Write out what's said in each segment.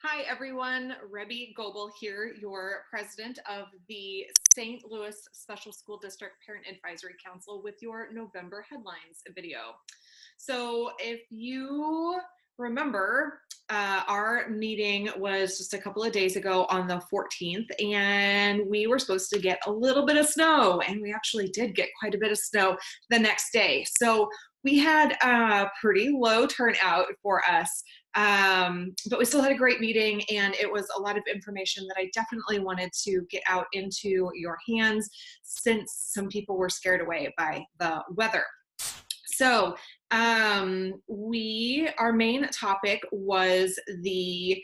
Hi everyone, Rebby Goebel here, your president of the St. Louis Special School District Parent Advisory Council with your November headlines video. So if you remember, our meeting was just a couple of days ago on the 14th, and we were supposed to get a little bit of snow, and we actually did get quite a bit of snow the next day. So we had a pretty low turnout for us. But we still had a great meeting, and it was a lot of information that I definitely wanted to get out into your hands since some people were scared away by the weather. So our main topic was the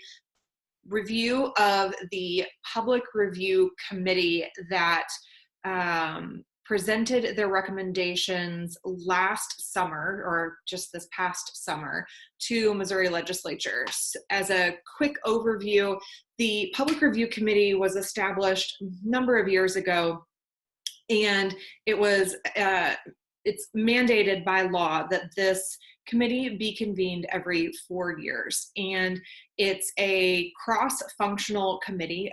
review of the public review committee that presented their recommendations last summer, or just this past summer, to Missouri legislatures. As a quick overview, the Public Review Committee was established a number of years ago, and it's mandated by law that this committee be convened every 4 years. And it's a cross-functional committee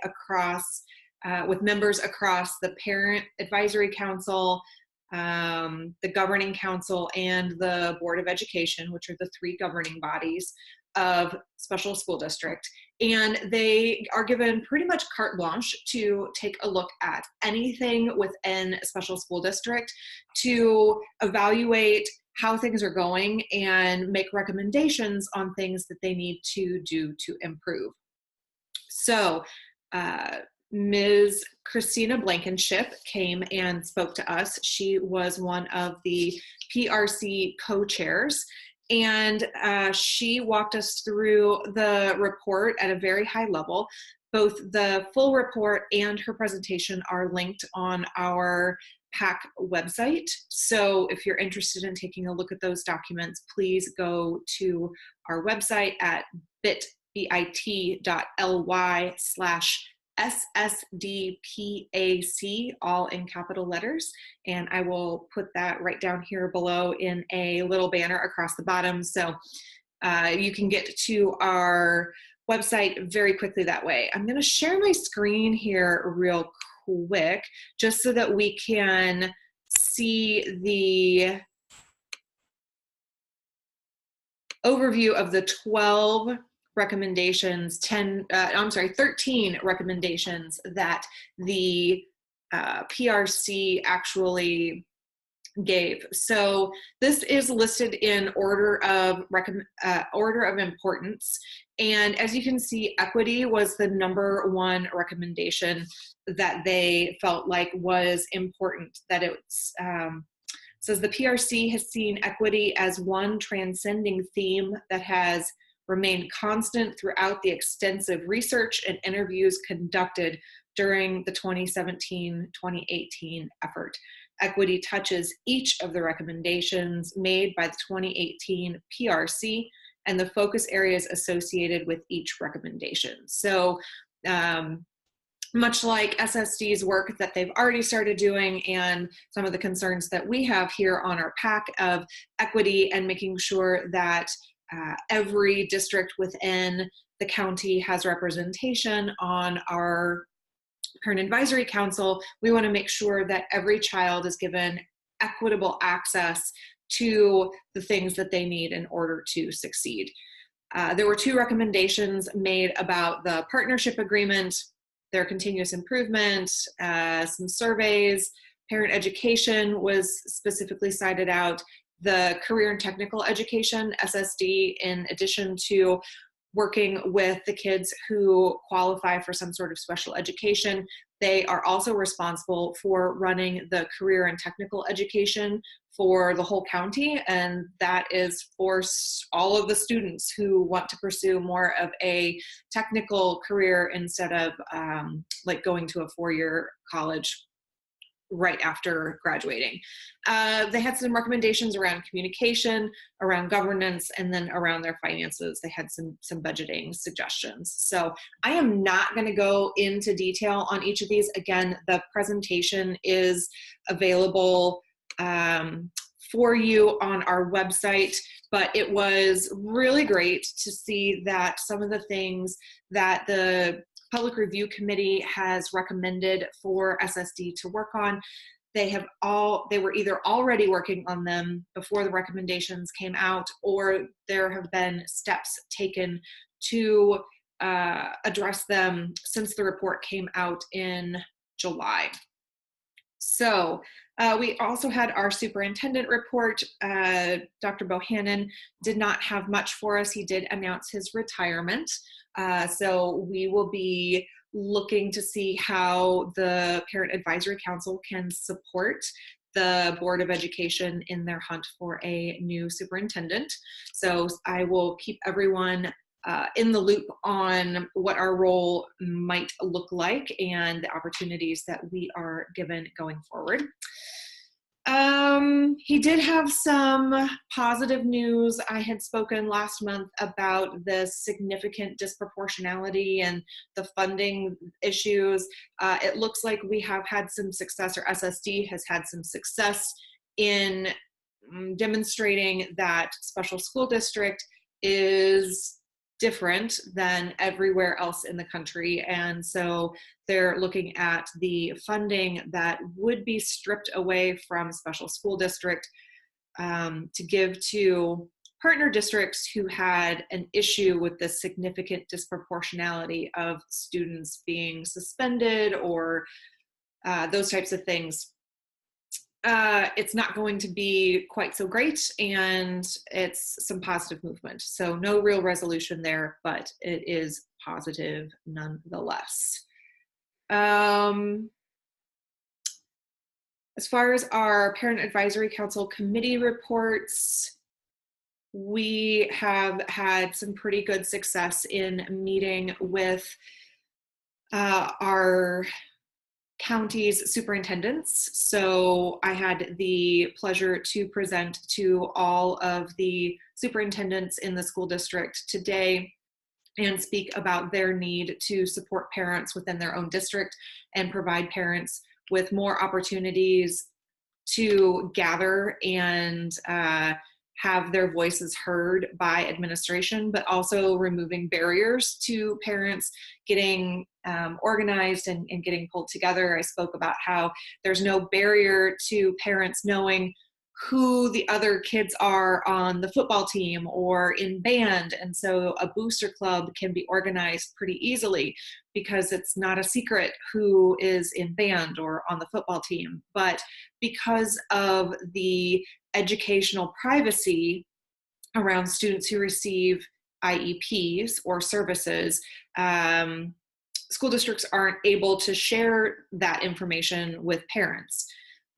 with members across the Parent Advisory Council, the Governing Council, and the Board of Education, which are the three governing bodies of special school district. And they are given pretty much carte blanche to take a look at anything within a special school district to evaluate how things are going and make recommendations on things that they need to do to improve. So, Ms. Christina Blankenship came and spoke to us. She was one of the PRC co-chairs, and she walked us through the report at a very high level. Both the full report and her presentation are linked on our PAC website. So if you're interested in taking a look at those documents, please go to our website at bit.ly/SSD PAC, all in capital letters. And I will put that right down here below in a little banner across the bottom. So you can get to our website very quickly that way. I'm going to share my screen here real quick, just so that we can see the overview of the 13 recommendations that the PRC actually gave. So this is listed in order of importance. And as you can see, equity was the number one recommendation that they felt like was important. That it's says the PRC has seen equity as one transcending theme that has remained constant throughout the extensive research and interviews conducted during the 2017-2018 effort. Equity touches each of the recommendations made by the 2018 PRC and the focus areas associated with each recommendation. So much like SSD's work that they've already started doing, and some of the concerns that we have here on our PAC of equity and making sure that every district within the county has representation on our Parent Advisory Council, we want to make sure that every child is given equitable access to the things that they need in order to succeed. There were two recommendations made about the partnership agreement, their continuous improvement, some surveys. Parent education was specifically cited out. The career and technical education, SSD, in addition to working with the kids who qualify for some sort of special education, they are also responsible for running the career and technical education for the whole county, and that is for all of the students who want to pursue more of a technical career instead of like going to a four-year college right after graduating. They had some recommendations around communication, around governance, and then around their finances. They had some budgeting suggestions. So I am not going to go into detail on each of these. Again, the presentation is available for you on our website, but it was really great to see that some of the things that the Public Review Committee has recommended for SSD to work on, they were either already working on them before the recommendations came out, or there have been steps taken to address them since the report came out in July. So we also had our superintendent report. Dr. Bohannon did not have much for us. He did announce his retirement. So we will be looking to see how the Parent Advisory Council can support the Board of Education in their hunt for a new superintendent. So I will keep everyone in the loop on what our role might look like and the opportunities that we are given going forward. He did have some positive news. I had spoken last month about the significant disproportionality and the funding issues. It looks like we have had some success, or SSD has had some success in demonstrating that special school district is different than everywhere else in the country. And so they're looking at the funding that would be stripped away from special school district to give to partner districts who had an issue with the significant disproportionality of students being suspended or those types of things. It's not going to be quite so great, and it's some positive movement. So no real resolution there, but it is positive nonetheless. As far as our Parent Advisory Council committee reports, we have had some pretty good success in meeting with our county's superintendents. So I had the pleasure to present to all of the superintendents in the school district today and speak about their need to support parents within their own district and provide parents with more opportunities to gather and have their voices heard by administration, but also removing barriers to parents getting organized and getting pulled together. I spoke about how there's no barrier to parents knowing who the other kids are on the football team or in band. And so a booster club can be organized pretty easily because it's not a secret who is in band or on the football team. But because of the educational privacy around students who receive IEPs or services, school districts aren't able to share that information with parents.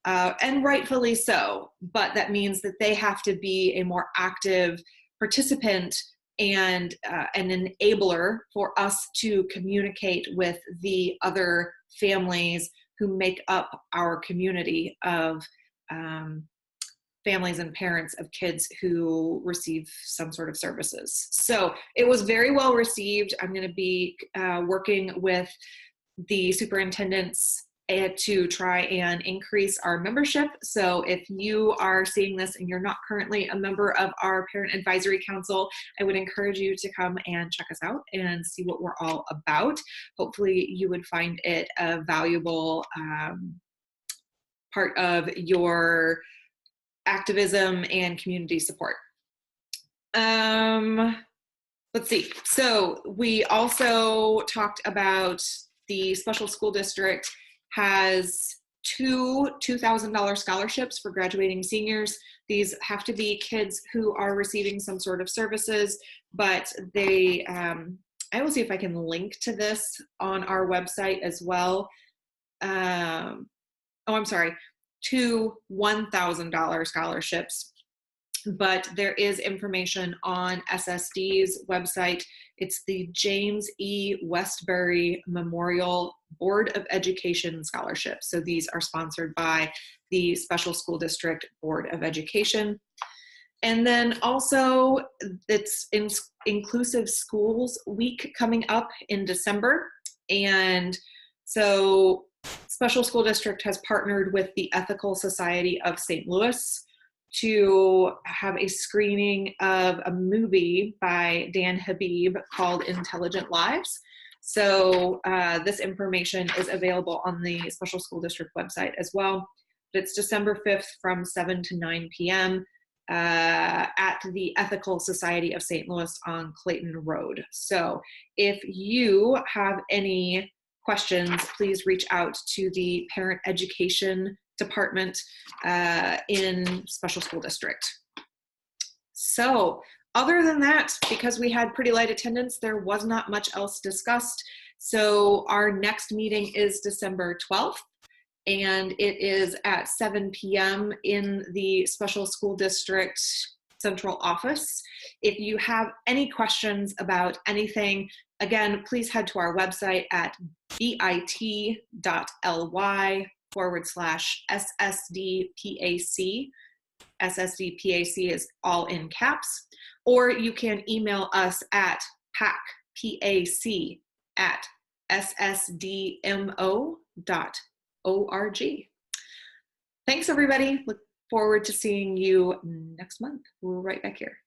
And rightfully so, but that means that they have to be a more active participant and an enabler for us to communicate with the other families who make up our community of families and parents of kids who receive some sort of services. So it was very well received. I'm going to be working with the superintendents to try and increase our membership. So if you are seeing this and you're not currently a member of our Parent Advisory Council, I would encourage you to come and check us out and see what we're all about. Hopefully you would find it a valuable part of your activism and community support. Let's see. So we also talked about the special school district has two $2,000 scholarships for graduating seniors. These have to be kids who are receiving some sort of services, but they, I will see if I can link to this on our website as well. I'm sorry, two $1,000 scholarships, but there is information on SSD's website. It's the James E. Westbury Memorial Board of Education Scholarship. So these are sponsored by the Special School District Board of Education. And then also it's Inclusive Schools Week coming up in December. And so Special School District has partnered with the Ethical Society of St. Louis to have a screening of a movie by Dan Habib called Intelligent Lives. So this information is available on the Special School District website as well. It's December 5th from 7 to 9 p.m. At the Ethical Society of St. Louis on Clayton Road. So if you have any questions, please reach out to the Parent Education Department in Special School District. So other than that, because we had pretty light attendance, there was not much else discussed. So our next meeting is December 12th, and it is at 7 p.m. in the Special School District Central Office. If you have any questions about anything, again, please head to our website at bit.ly/SSD PAC. SSD PAC is all in caps. Or you can email us at pac@ssdmo.org. Thanks, everybody. Look forward to seeing you next month. We're right back here.